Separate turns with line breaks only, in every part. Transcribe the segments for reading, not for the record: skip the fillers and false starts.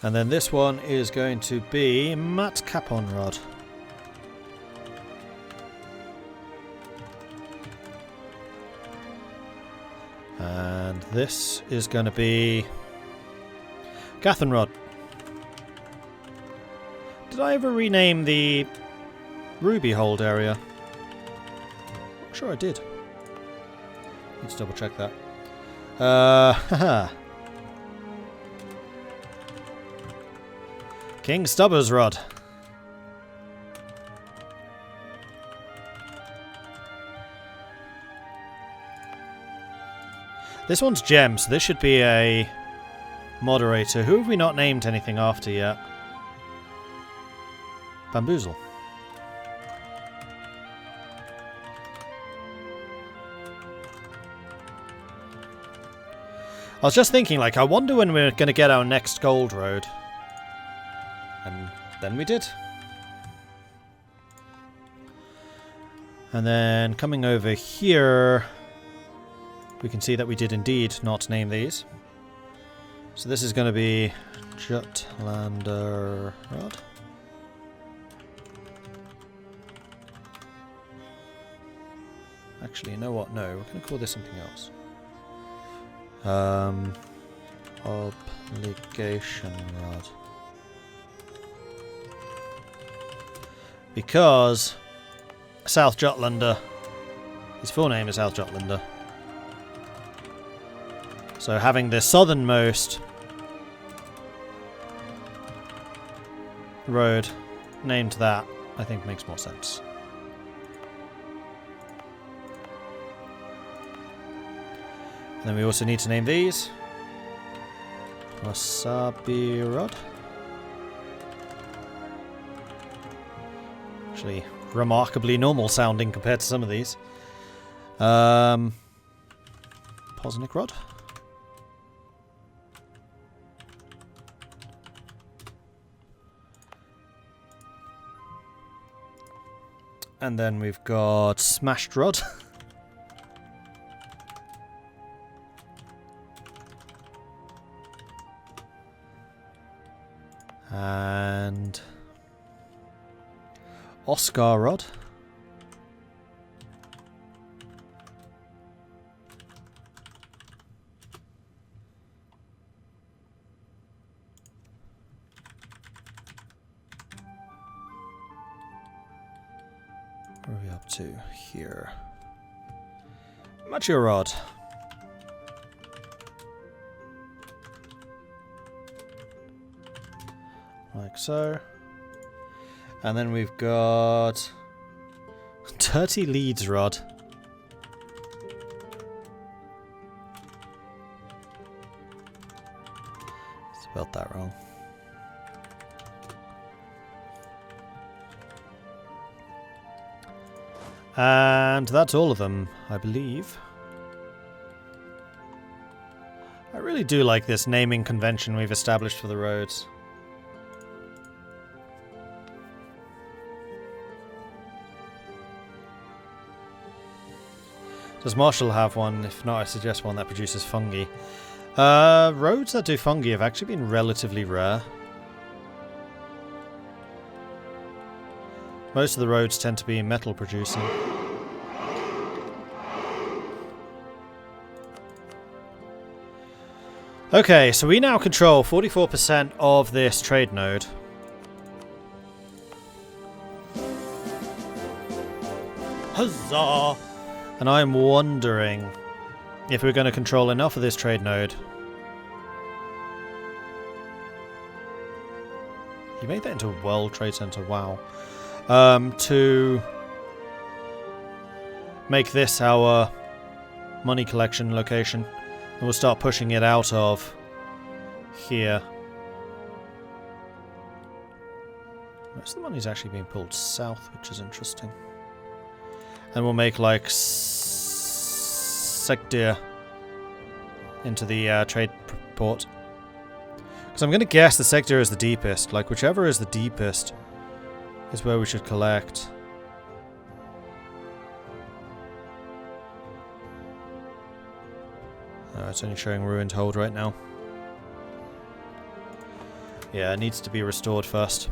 And then this one is going to be Matt Caponrod. And this is going to be Gathenrod. Did I ever rename the Ruby Hold area? I'm sure I did. Need to double check that. Haha. King Stubber's Rod. This one's gem, so this should be a moderator. Who have we not named anything after yet? Bamboozle. I was just thinking, like, I wonder when we're going to get our next gold road. And then we did. And then coming over here, we can see that we did indeed not name these. So this is going to be Jutlander Rod. Actually, you know what? No, we're going to call this something else. Obligation Rod. Because South Jutlander, his full name is South Jutlander. So having the southernmost road named that, I think makes more sense. And then we also need to name these. Wasabi Rod. Actually, remarkably normal sounding compared to some of these. Posnick Rod. And then we've got Smashed Rod. And Oscar Rod. Where are we up to here? Mature Rod. Like so. And then we've got Dirty Leeds Rod. Spelled that wrong. And that's all of them, I believe. I really do like this naming convention we've established for the roads. Does Marshall have one? If not, I suggest one that produces fungi. Roads that do fungi have actually been relatively rare. Most of the roads tend to be metal producing. Okay, so we now control 44% of this trade node. Huzzah! And I'm wondering if we're going to control enough of this trade node. You made that into a World Trade Center, wow. To make this our money collection location. And we'll start pushing it out of here. Most of the money's actually being pulled south, which is interesting. And we'll make like Segdir into the trade port. Because I'm going to guess the Segdir is the deepest. Like whichever is the deepest is where we should collect. Oh, it's only showing ruined hold right now. Yeah, it needs to be restored first.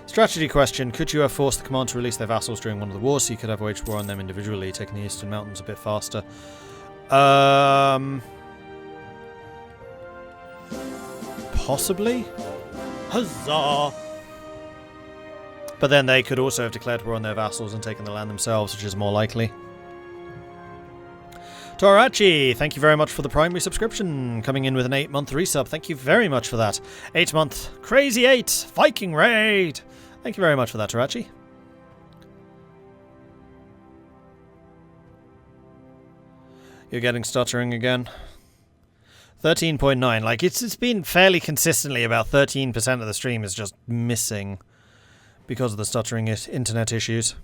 Strategy question. Could you have forced the command to release their vassals during one of the wars so you could have waged war on them individually, taking the Eastern Mountains a bit faster? Possibly? Huzzah! But then they could also have declared war on their vassals and taken the land themselves, which is more likely. Torachi, thank you very much for the primary subscription. Coming in with an 8-month resub. Thank you very much for that. 8-month Crazy 8 Viking Raid. Thank you very much for that, Torachi. You're getting stuttering again. 13.9. Like, it's been fairly consistently about 13% of the stream is just missing because of the stuttering internet issues.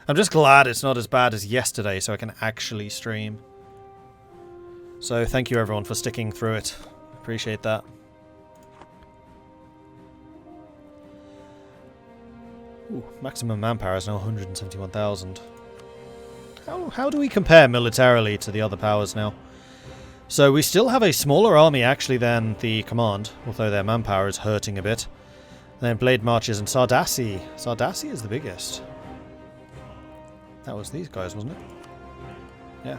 I'm just glad it's not as bad as yesterday so I can actually stream. So thank you everyone for sticking through it. Appreciate that. Ooh, maximum manpower is now 171,000. How do we compare militarily to the other powers now? So we still have a smaller army actually than the command, although their manpower is hurting a bit. And then Blade Marches and Sardassi. Sardassi is the biggest. That was these guys, wasn't it? Yeah.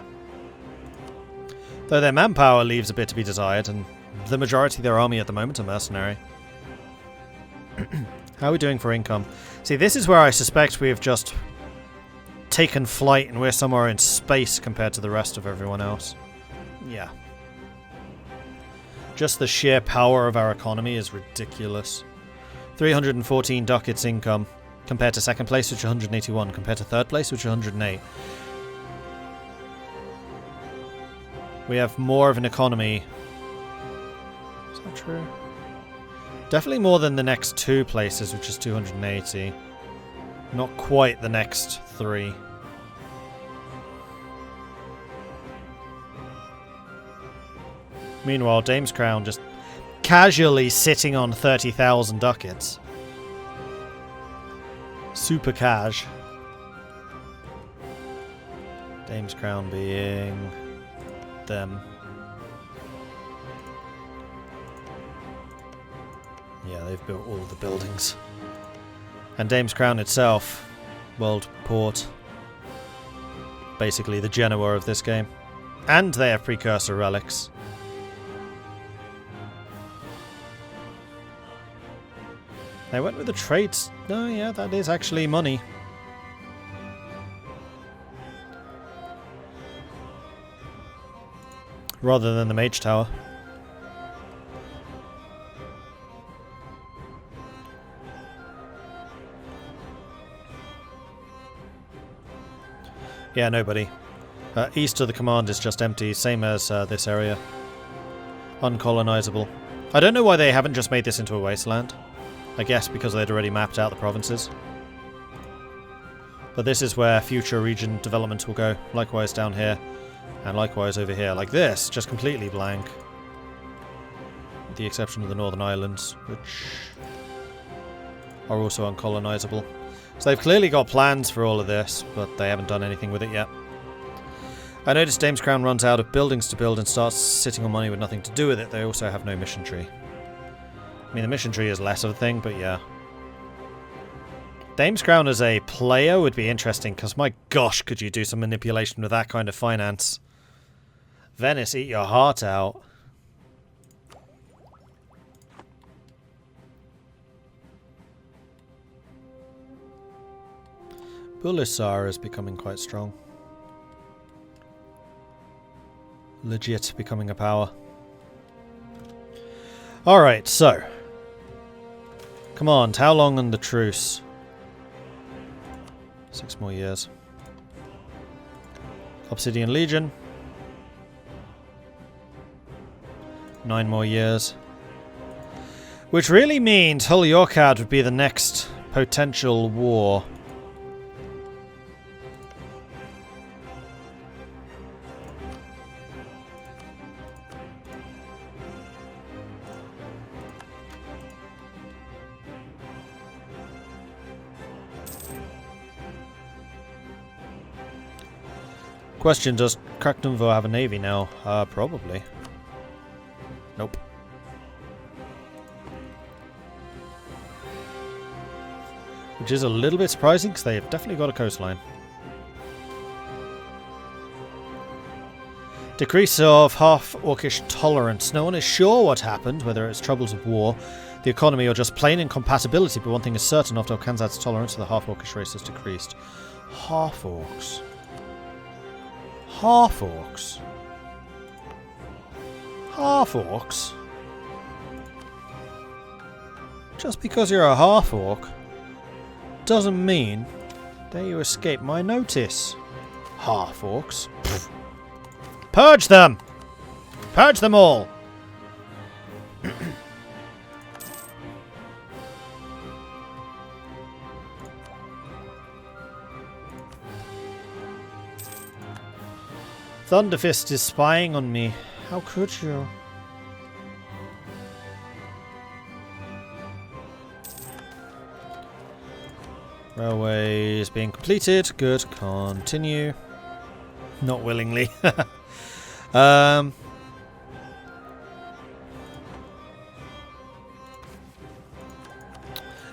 Though their manpower leaves a bit to be desired, and the majority of their army at the moment are mercenary. How are we doing for income? See, this is where I suspect we have just taken flight and we're somewhere in space compared to the rest of everyone else. Yeah. Just the sheer power of our economy is ridiculous. 314 ducats income. Compared to second place, which is 181. Compared to third place, which is 108. We have more of an economy. Is that true? Definitely more than the next two places, which is 280. Not quite the next three. Meanwhile, Dame's Crown just casually sitting on 30,000 ducats. Super cash. Dame's Crown being them. Yeah, they've built all the buildings. And Dame's Crown itself, World Port, basically the Genoa of this game. And they have precursor relics. They went with the trades. No, yeah, that is actually money. Rather than the Mage Tower. Yeah, nobody. East of the command is just empty, same as this area. Uncolonizable. I don't know why they haven't just made this into a wasteland. I guess because they'd already mapped out the provinces. But this is where future region development will go. Likewise down here. And likewise over here. Like this. Just completely blank. With the exception of the Northern Islands. Which are also uncolonizable. So they've clearly got plans for all of this. But they haven't done anything with it yet. I noticed Dame's Crown runs out of buildings to build and starts sitting on money with nothing to do with it. They also have no mission tree. I mean, the mission tree is less of a thing, but yeah. Dame's Crown as a player would be interesting, because my gosh, could you do some manipulation with that kind of finance. Venice, eat your heart out. Bulisar is becoming quite strong. Legit becoming a power. Alright, so. Command, how long on the truce? 6 more years. Obsidian Legion. 9 more years. Which really means Hull Yorkad would be the next potential war. Question, does Kraknumvo have a navy now? Probably. Nope. Which is a little bit surprising, because they have definitely got a coastline. Decrease of half-orcish tolerance. No one is sure what happened, whether it's troubles of war, the economy, or just plain incompatibility, but one thing is certain, Ovdal Kanzad's tolerance to the half-orcish race has decreased. Half-orcs. Half-orcs. Half-orcs? Just because you're a half-orc doesn't mean that you escape my notice. Half-orcs. Purge them! Purge them all! Thunderfist is spying on me. How could you? Railway is being completed. Good. Continue. Not willingly. Oh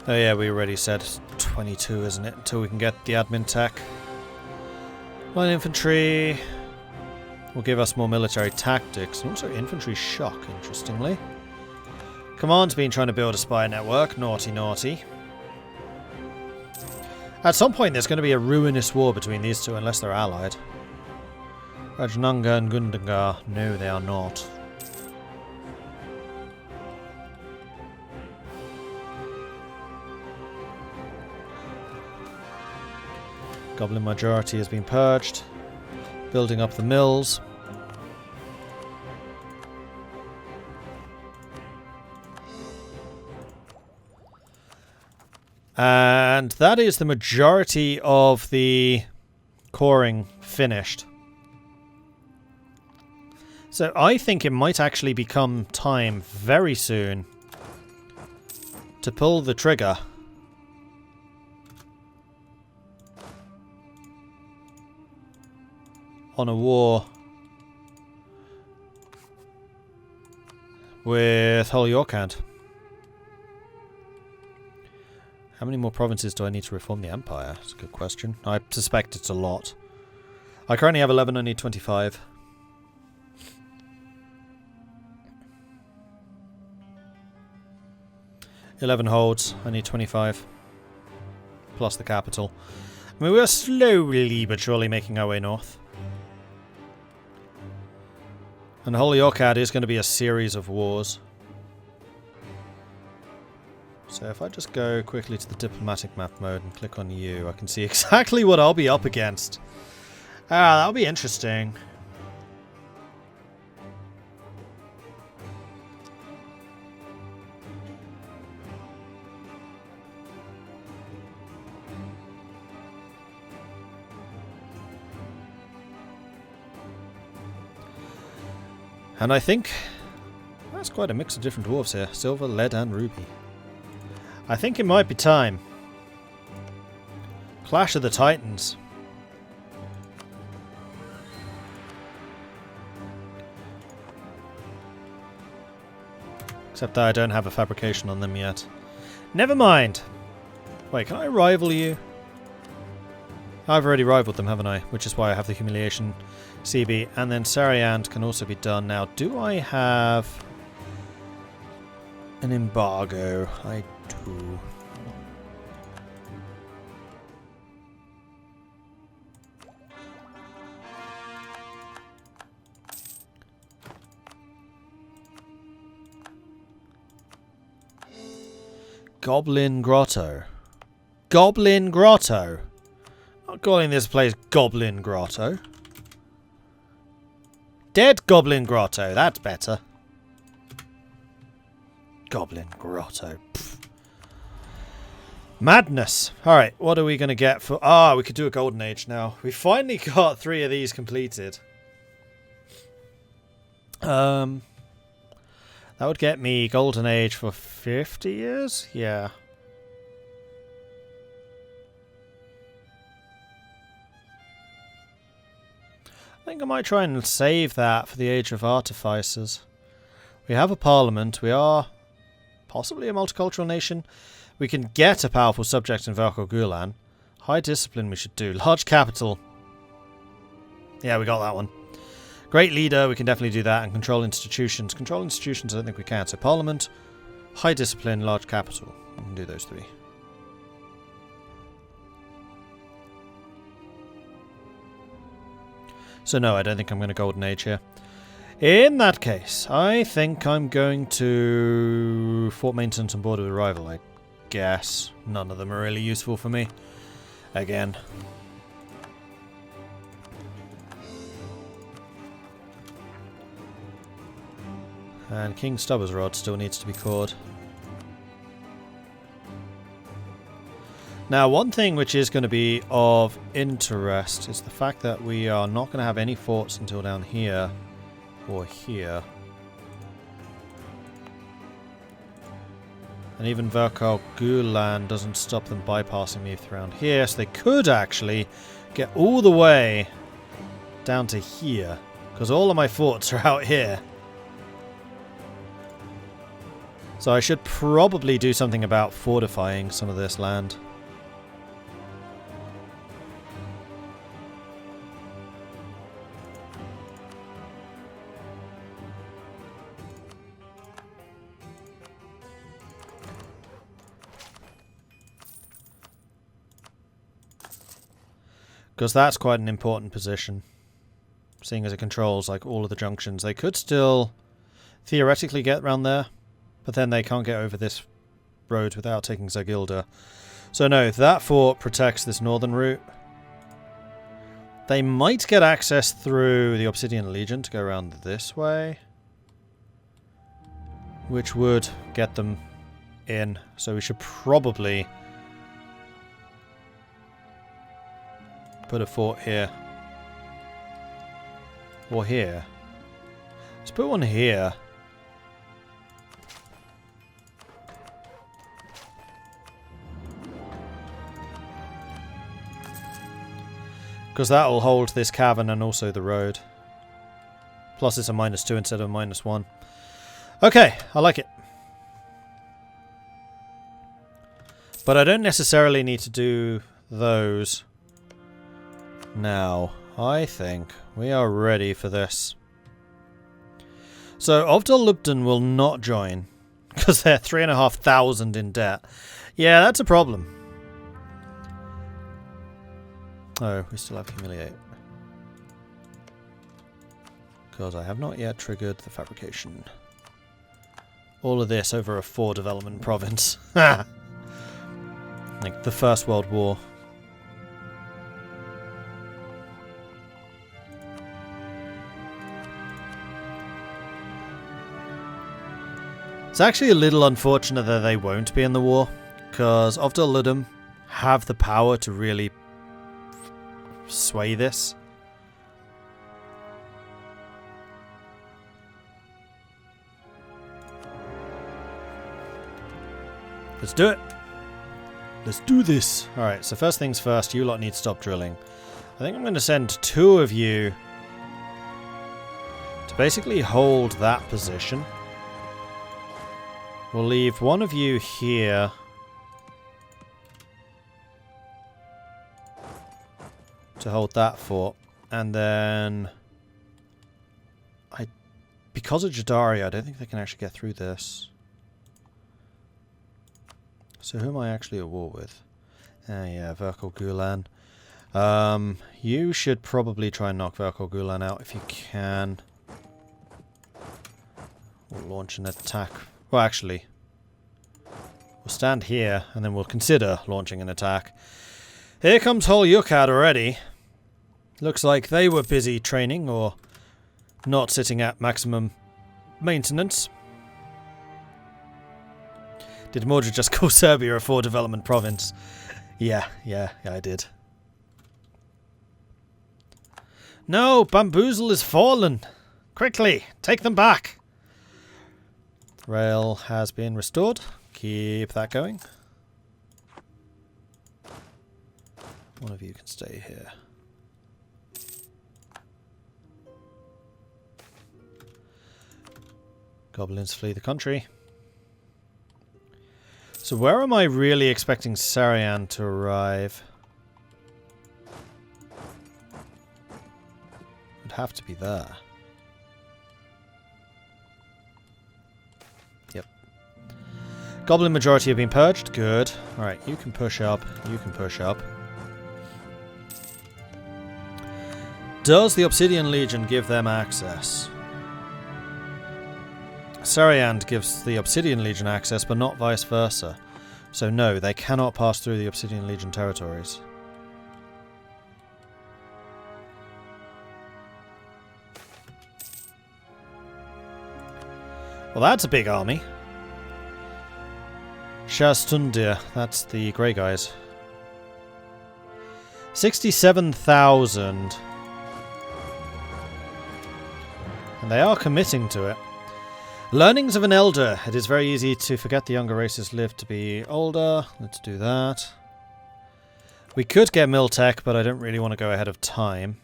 yeah, we already said 22, isn't it? Until we can get the admin tech. Line infantry will give us more military tactics, and also infantry shock, interestingly. Command's been trying to build a spy network. Naughty, naughty. At some point there's going to be a ruinous war between these two, unless they're allied. Rajnanga and Gundangar. No, they are not. Goblin majority has been purged. Building up the mills. And that is the majority of the coring finished. So I think it might actually become time very soon to pull the trigger on a war with Whole Yorkand. How many more provinces do I need to reform the Empire? That's a good question. I suspect it's a lot. I currently have 11, I need 25. $11 holds, I need 25. Plus the capital. I mean, we're slowly but surely making our way north. And Holy Orcad is going to be a series of wars. So if I just go quickly to the diplomatic map mode and click on you, I can see exactly what I'll be up against. Ah, that'll be interesting. And I think that's quite a mix of different dwarves here. Silver, lead and ruby. I think it might be time. Clash of the Titans. Except that I don't have a fabrication on them yet. Never mind. Wait, can I rival you? I've already rivaled them, haven't I? Which is why I have the humiliation CB. And then Sariand can also be done. Now, do I have an embargo? I do. Goblin Grotto. Goblin Grotto. I'm not calling this place Goblin Grotto. Dead Goblin Grotto. That's better. Goblin Grotto. Pfft. Madness. Alright, what are we going to get for... Ah, we could do a Golden Age now. We finally got 3 of these completed. That would get me Golden Age for 50 years? Yeah. I think I might try and save that for the Age of Artificers. We have a parliament. We are possibly a multicultural nation. We can get a powerful subject in Velko Gulan. High discipline we should do. Large capital. Yeah, we got that one. Great leader, we can definitely do that. And control institutions. Control institutions, I don't think we can. So parliament, high discipline, large capital. We can do those three. So no, I don't think I'm going to Golden Age here. In that case, I think I'm going to Fort Maintenance and Border Arrival, I guess. None of them are really useful for me. Again. And King Stubber's Rod still needs to be cored. Now, one thing which is going to be of interest is the fact that we are not going to have any forts until down here or here. And even Velko Gulan doesn't stop them bypassing me around here, so they could actually get all the way down to here, because all of my forts are out here. So I should probably do something about fortifying some of this land. Because that's quite an important position. Seeing as it controls like all of the junctions. They could still theoretically get around there. But then they can't get over this road without taking Zagilda. So no, that fort protects this northern route. They might get access through the Obsidian Legion to go around this way. Which would get them in. So we should probably put a fort here. Or here. Let's put one here. Because that will hold this cavern and also the road. Plus it's a -2 instead of a -1. Okay, I like it. But I don't necessarily need to do those now. I think we are ready for this. So Ovdal Lubden will not join. Because they're 3,500 in debt. Yeah, that's a problem. Oh, we still have Humiliate. Because I have not yet triggered the fabrication. All of this over a 4 development province. Like the First World War. It's actually a little unfortunate that they won't be in the war. Because Ovdal Ludum have the power to really sway this. Let's do it. Let's do this. Alright, so first things first, you lot need to stop drilling. I think I'm going to send 2 of you to basically hold that position. We'll leave 1 of you here. To hold that fort, and then because of Jadari, I don't think they can actually get through this. So who am I actually at war with? Yeah, Velko Gulan. You should probably try and knock Velko Gulan out if you can. We'll launch an attack. Well, actually, we'll stand here, and then we'll consider launching an attack. Here comes Hol Yukad already. Looks like they were busy training or not sitting at maximum maintenance. Did Mordred just call Serbia a 4 development province? Yeah, I did. No, Bamboozle is fallen. Quickly, take them back. Rail has been restored. Keep that going. One of you can stay here. Goblins flee the country. So where am I really expecting Sarian to arrive? It'd have to be there. Yep. Goblin majority have been purged. Good. Alright, you can push up. You can push up. Does the Obsidian Legion give them access? Sariand gives the Obsidian Legion access, but not vice versa. So no, they cannot pass through the Obsidian Legion territories. Well, that's a big army. Shastundir, that's the grey guys. 67,000. And they are committing to it. Learnings of an elder. It is very easy to forget the younger races live to be older. Let's do that. We could get Miltech, but I don't really want to go ahead of time.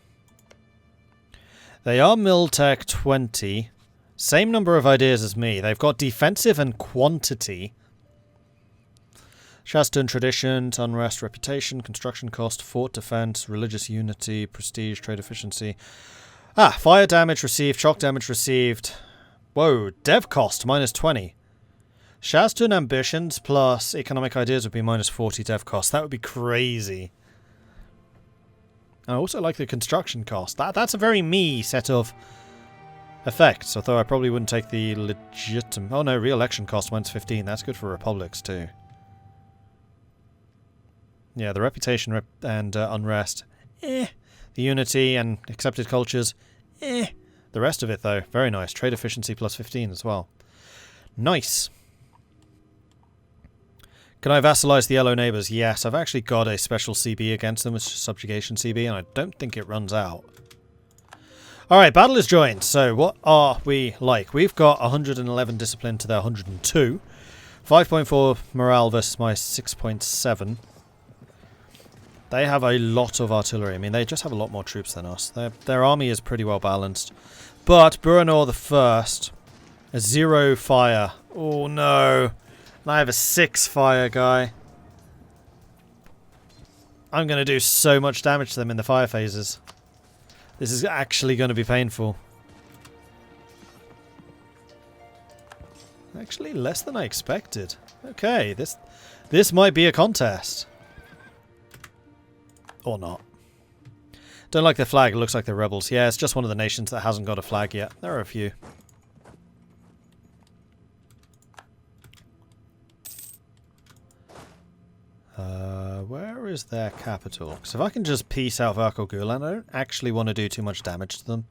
They are Miltech 20. Same number of ideas as me. They've got defensive and quantity. Shastan tradition, unrest, reputation, construction cost, fort defense, religious unity, prestige, trade efficiency. Ah, fire damage received, shock damage received. Whoa, dev cost, minus 20. Shastan ambitions plus economic ideas would be minus 40 dev cost. That would be crazy. I also like the construction cost. That's a very me set of effects, although I probably wouldn't take the legitimate... Oh no, re-election cost, minus 15. That's good for republics too. Yeah, the reputation and unrest. The unity and accepted cultures. The rest of it, though, very nice. Trade efficiency plus 15 as well. Nice. Can I vassalize the yellow neighbours? Yes, I've actually got a special CB against them, which is subjugation CB, and I don't think it runs out. Alright, battle is joined. So, what are we like? We've got 111 discipline to their 102. 5.4 morale versus my 6.7. They have a lot of artillery. I mean, they just have a lot more troops than us. Their army is pretty well balanced. But Buranor the First, a 0 fire. Oh no. And I have a 6 fire guy. I'm going to do so much damage to them in the fire phases. This is actually going to be painful. Actually, less than I expected. Okay, this might be a contest. Or not. Don't like their flag, it looks like they're rebels. Yeah, it's just one of the nations that hasn't got a flag yet. There are a few. Where is their capital? Because if I can just peace out Varko Gulan, I don't actually want to do too much damage to them.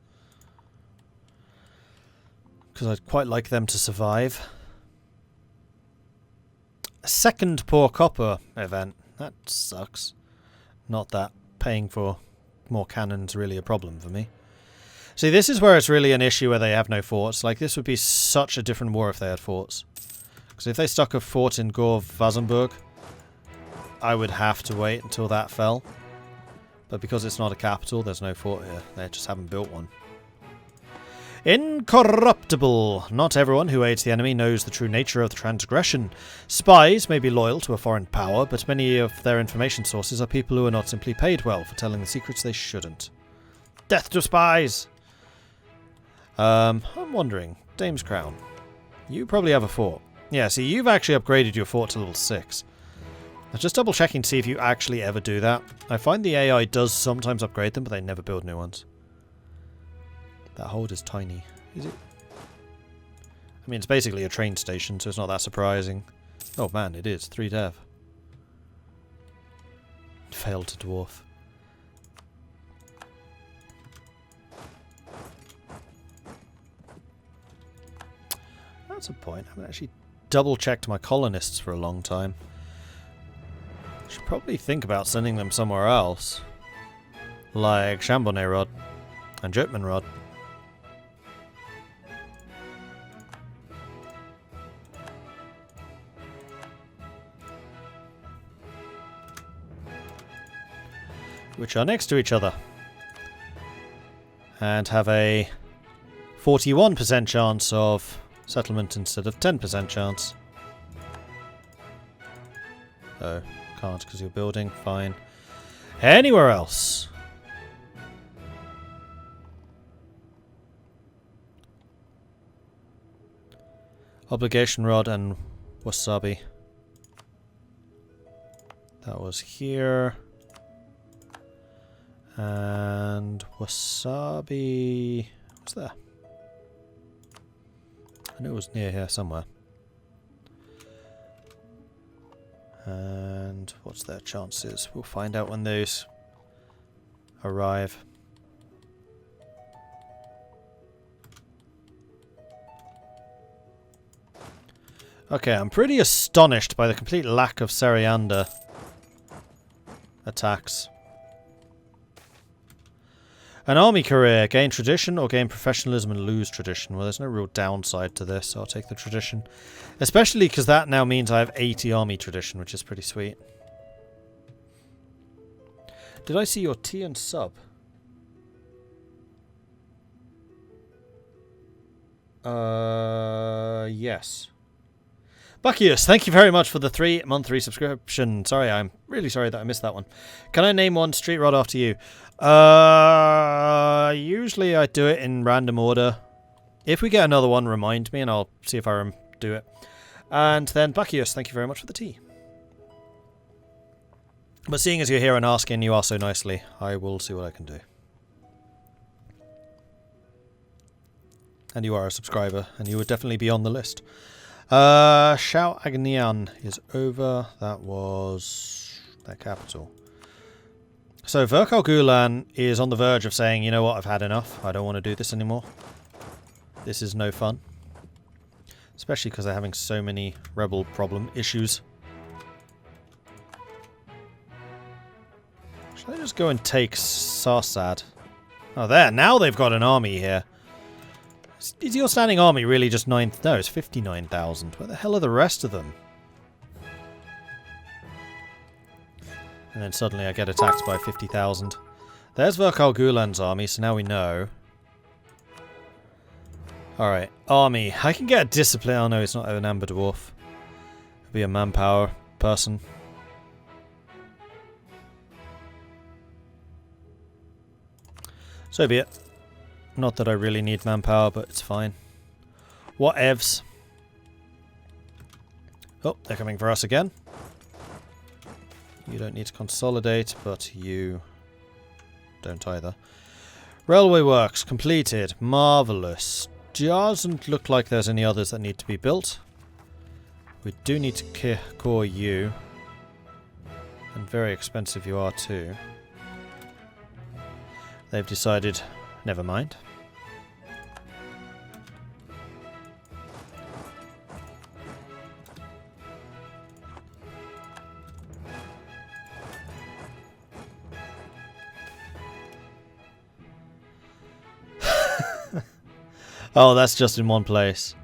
Because I'd quite like them to survive. A second poor copper event. That sucks. Not that paying for more cannons really a problem for me. See, this is where it's really an issue where they have no forts. Like, this would be such a different war if they had forts. Because if they stuck a fort in Gore-Vasenburg, I would have to wait until that fell. But because it's not a capital, there's no fort here. They just haven't built one. Incorruptible. Not everyone who aids the enemy knows the true nature of the transgression. Spies may be loyal to a foreign power, but many of their information sources are people who are not simply paid well for telling the secrets they shouldn't. Death to spies! I'm wondering, Dame's Crown. You probably have a fort. Yeah, see, you've actually upgraded your fort to level 6. I was just double checking to see if you actually ever do that. I find the AI does sometimes upgrade them, but they never build new ones. That hold is tiny. Is it? I mean, it's basically a train station, so it's not that surprising. Oh man, it is. 3 dev. Failed to dwarf. That's a point. I haven't actually double-checked my colonists for a long time. Should probably think about sending them somewhere else. Like Chambonnet Rod and Jotman Rod. Which are next to each other. And have a 41% chance of settlement instead of 10% chance. Oh, can't because you're building. Fine. Anywhere else? Obligation Rod and Wasabi. That was here. And Wasabi... What's there? I knew it was near here somewhere. And what's their chances? We'll find out when those arrive. Okay, I'm pretty astonished by the complete lack of Seriander attacks. An army career. Gain tradition or gain professionalism and lose tradition. Well, there's no real downside to this, so I'll take the tradition. Especially because that now means I have 80 army tradition, which is pretty sweet. Did I see your tea and sub? Yes. Buckius, thank you very much for the 3-month resubscription. Sorry, I'm really sorry that I missed that one. Can I name one street rod after you? Usually I do it in random order. If we get another one, remind me and I'll see if I do it. And then Buckius, thank you very much for the tea. But seeing as you're here and asking, you ask so nicely, I will see what I can do. And you are a subscriber, and you would definitely be on the list. Shao Agnian is over. That was their capital. So Virkal Gulan is on the verge of saying, you know what, I've had enough. I don't want to do this anymore. This is no fun. Especially because they're having so many rebel problem issues. Should I just go and take Sarsad? Oh, there. Now they've got an army here. Is your standing army really just 9? No, it's 59,000. Where the hell are the rest of them? And then suddenly I get attacked by 50,000. There's Virkal Gulan's army, so now we know. Alright, army. I can get a discipline. Oh no, it's not an Amber Dwarf. It'll be a manpower person. So be it. Not that I really need manpower, but it's fine. Whatevs. Oh, they're coming for us again. You don't need to consolidate, but you don't either. Railway works completed. Marvellous. Doesn't look like there's any others that need to be built. We do need to core you. And very expensive you are too. They've decided, never mind. Oh, that's just in one place.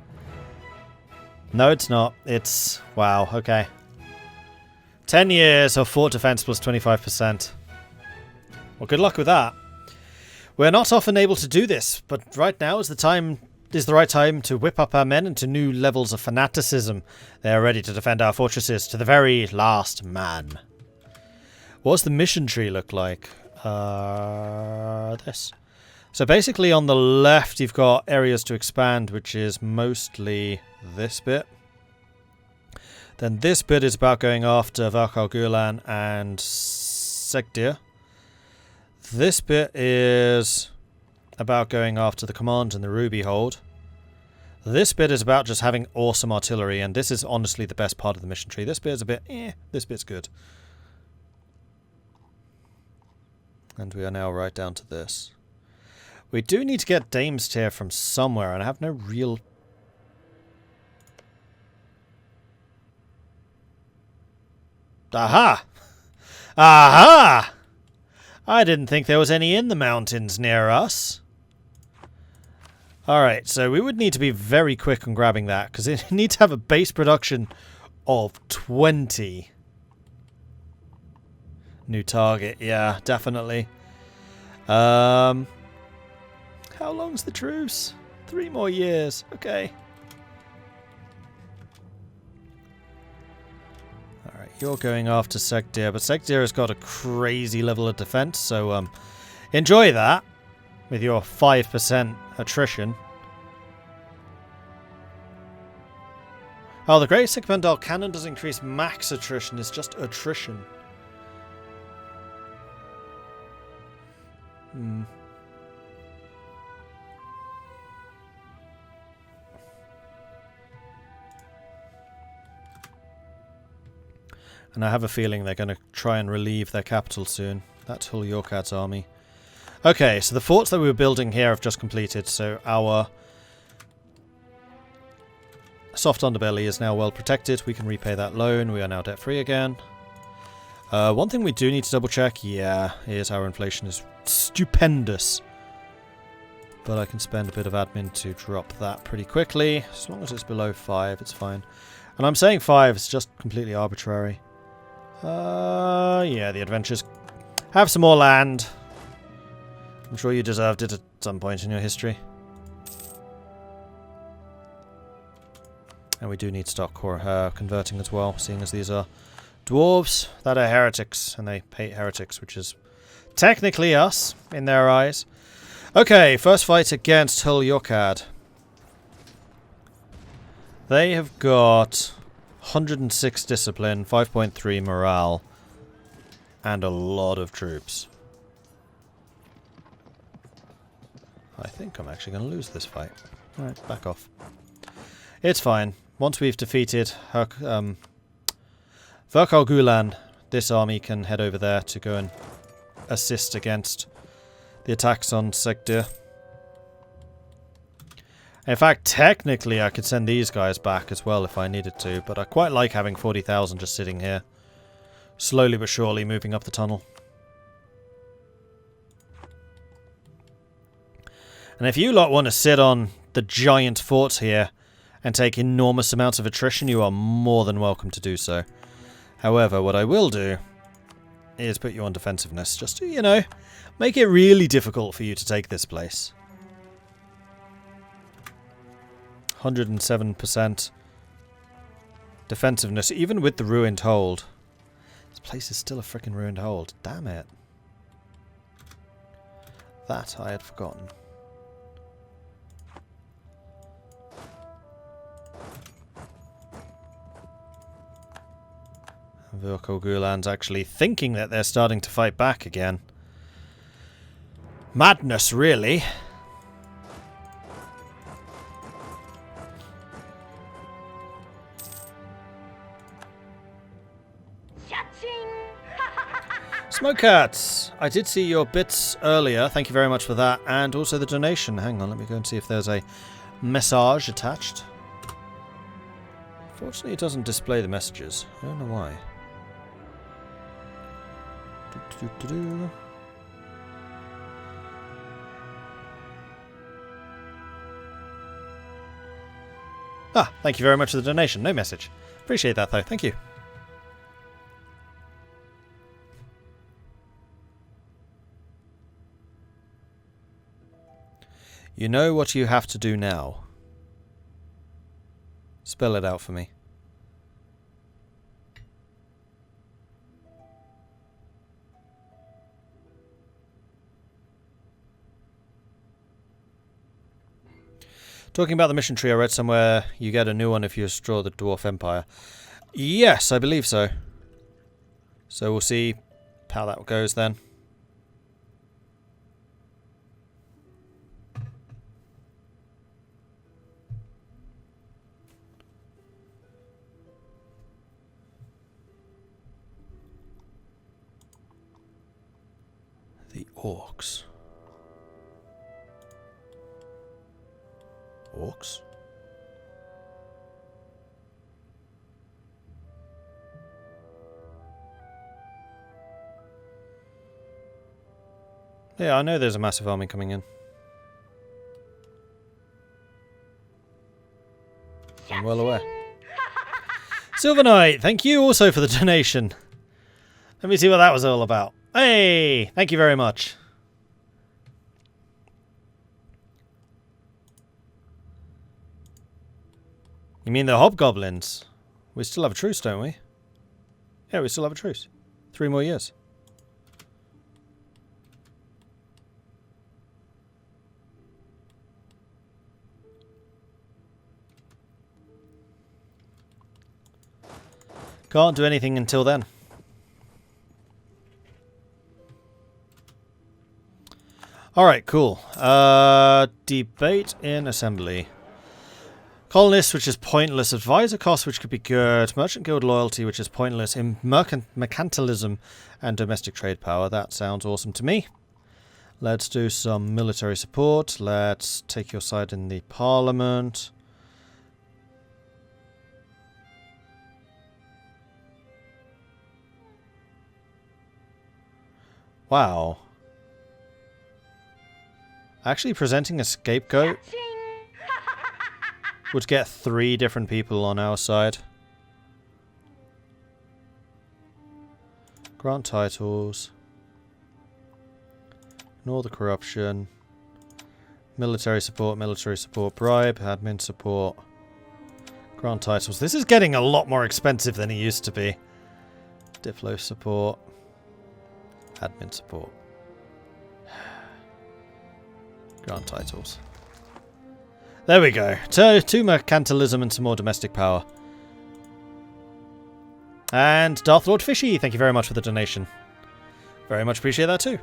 No, it's not. It's... Wow, okay. 10 years of fort defense plus 25%. Well, good luck with that. We're not often able to do this, but right now is the right time to whip up our men into new levels of fanaticism. They are ready to defend our fortresses to the very last man. What's the mission tree look like? This. So basically on the left you've got areas to expand, which is mostly this bit. Then this bit is about going after Virkal Gulan and Segdir. This bit is about going after the command and the Ruby Hold. This bit is about just having awesome artillery, and this is honestly the best part of the mission tree. This bit is a bit this bit's good. And we are now right down to this. We do need to get Dames tier from somewhere, and I have no real... Aha! Aha! I didn't think there was any in the mountains near us. Alright, so we would need to be very quick on grabbing that, because it needs to have a base production of 20. New target, yeah, definitely. How long's the truce? 3 more years. Okay. Alright, You're going after Segdir, but Segdir has got a crazy level of defense, so enjoy that with your 5% attrition. Oh, the Great Ovdal Cannon does increase max attrition, it's just attrition. And I have a feeling they're going to try and relieve their capital soon. That's Hull Yorkad's army. Okay, so the forts that we were building here have just completed, so our soft underbelly is now well protected. We can repay that loan. We are now debt-free again. One thing we do need to double-check, is our inflation is stupendous. But I can spend a bit of admin to drop that pretty quickly. As long as it's below 5, it's fine. And I'm saying 5, it's just completely arbitrary. Yeah, the adventures. Have some more land. I'm sure you deserved it at some point in your history. And we do need stock converting as well, seeing as these are dwarves that are heretics, and they hate heretics, which is technically us, in their eyes. Okay, first fight against Hull Yorkad. They have got 106 discipline, 5.3 morale, and a lot of troops. I think I'm actually going to lose this fight. Alright, back off. It's fine. Once we've defeated Verkal Gulan, this army can head over there to go and assist against the attacks on Segdir. In fact, technically I could send these guys back as well if I needed to, but I quite like having 40,000 just sitting here. Slowly but surely moving up the tunnel. And if you lot want to sit on the giant forts here and take enormous amounts of attrition, you are more than welcome to do so. However, what I will do is put you on defensiveness, just to, you know, make it really difficult for you to take this place. 107% defensiveness, even with the ruined hold. This place is still a freaking ruined hold. Damn it. That I had forgotten. Verkal Gulan's actually thinking that they're starting to fight back again. Madness, really. Smoke Cats! I did see your bits earlier. Thank you very much for that. And also the donation. Hang on, let me go and see if there's a message attached. Fortunately, it doesn't display the messages. I don't know why. Ah, thank you very much for the donation. No message. Appreciate that, though. Thank you. You know what you have to do now. Spell it out for me. Talking about the mission tree, I read somewhere you get a new one if you destroy the Dwarf Empire. Yes, I believe so. So we'll see how that goes then. The orcs. Orcs? Yeah, I know there's a massive army coming in. I'm well aware. Silver Knight, thank you also for the donation. Let me see what that was all about. Hey, thank you very much. You mean the hobgoblins? We still have a truce, don't we? Yeah, we still have a truce. 3 more years. Can't do anything until then. Alright, cool. Debate in assembly. Colonists, which is pointless. Advisor costs, which could be good. Merchant guild loyalty, which is pointless. In mercantilism and domestic trade power. That sounds awesome to me. Let's do some military support. Let's take your side in the parliament. Wow. Actually presenting a scapegoat would get 3 different people on our side. Grant titles. Ignore the corruption. Military support, bribe, admin support. Grant titles. This is getting a lot more expensive than it used to be. Diplo support. Admin support. Grant titles. There we go. To mercantilism and some more domestic power. And Darth Lord Fishy, thank you very much for the donation. Very much appreciate that too.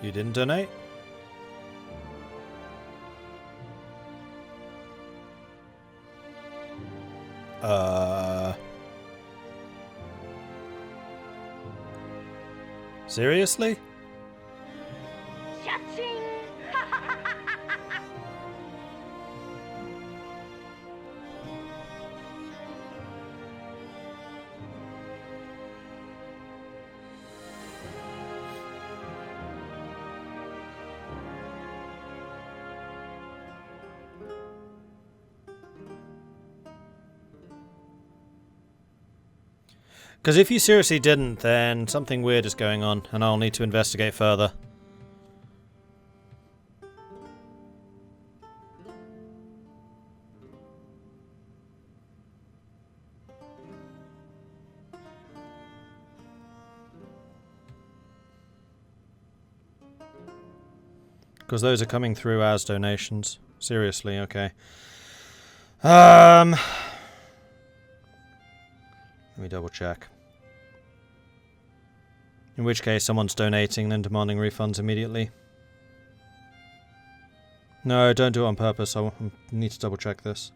You didn't donate? Seriously? Because if you seriously didn't, then something weird is going on, and I'll need to investigate further. Because those are coming through as donations. Seriously, okay. Let me double check. In which case someone's donating and then demanding refunds immediately. No, don't do it on purpose. I need to double check this.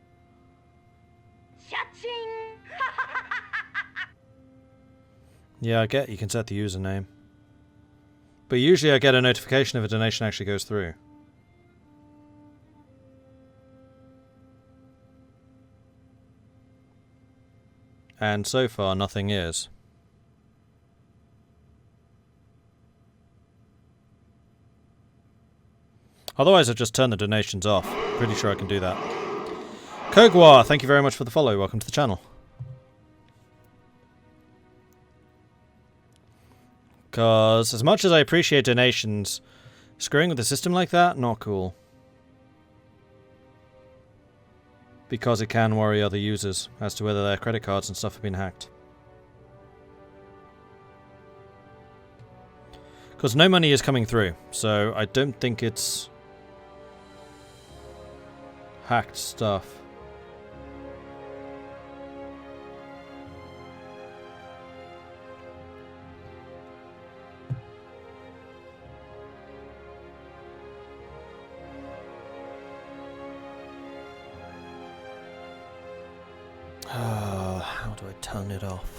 Yeah, I get you can set the username. But usually I get a notification if a donation actually goes through. And so far, nothing is. Otherwise, I'll just turn the donations off. Pretty sure I can do that. Kogwa, thank you very much for the follow. Welcome to the channel. Because as much as I appreciate donations, screwing with the system like that, not cool. Because it can worry other users as to whether their credit cards and stuff have been hacked. Because no money is coming through, so I don't think it's hacked stuff. How do I turn it off?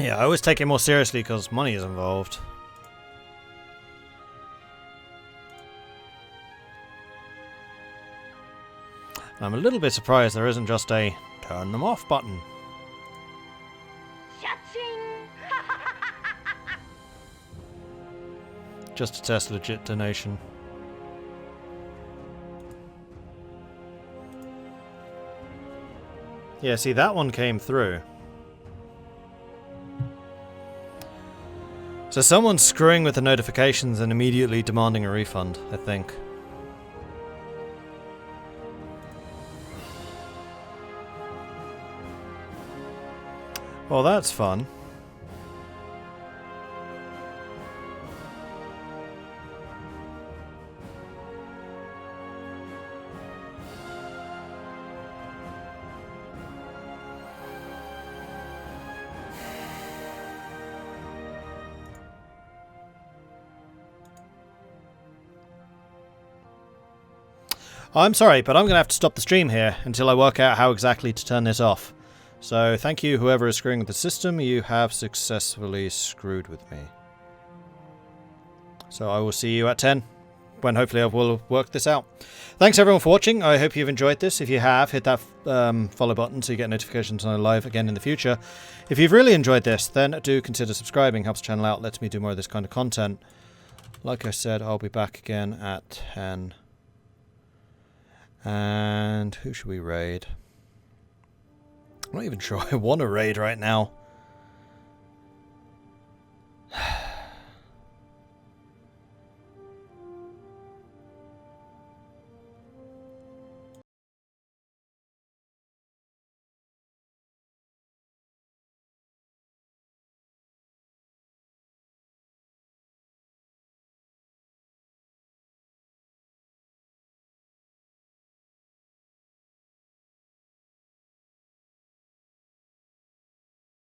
Yeah, I always take it more seriously because money is involved. I'm a little bit surprised there isn't just a turn them off button. Just to test legit donation. Yeah, see, that one came through. So someone's screwing with the notifications and immediately demanding a refund, I think. Well, that's fun. I'm sorry, but I'm going to have to stop the stream here until I work out how exactly to turn this off. So thank you, whoever is screwing with the system. You have successfully screwed with me. So I will see you at 10, when hopefully I will work this out. Thanks everyone for watching. I hope you've enjoyed this. If you have, hit that follow button so you get notifications when I'm live again in the future. If you've really enjoyed this, then do consider subscribing. Helps the channel out, lets me do more of this kind of content. Like I said, I'll be back again at 10. And who should we raid? I'm not even sure I want to raid right now.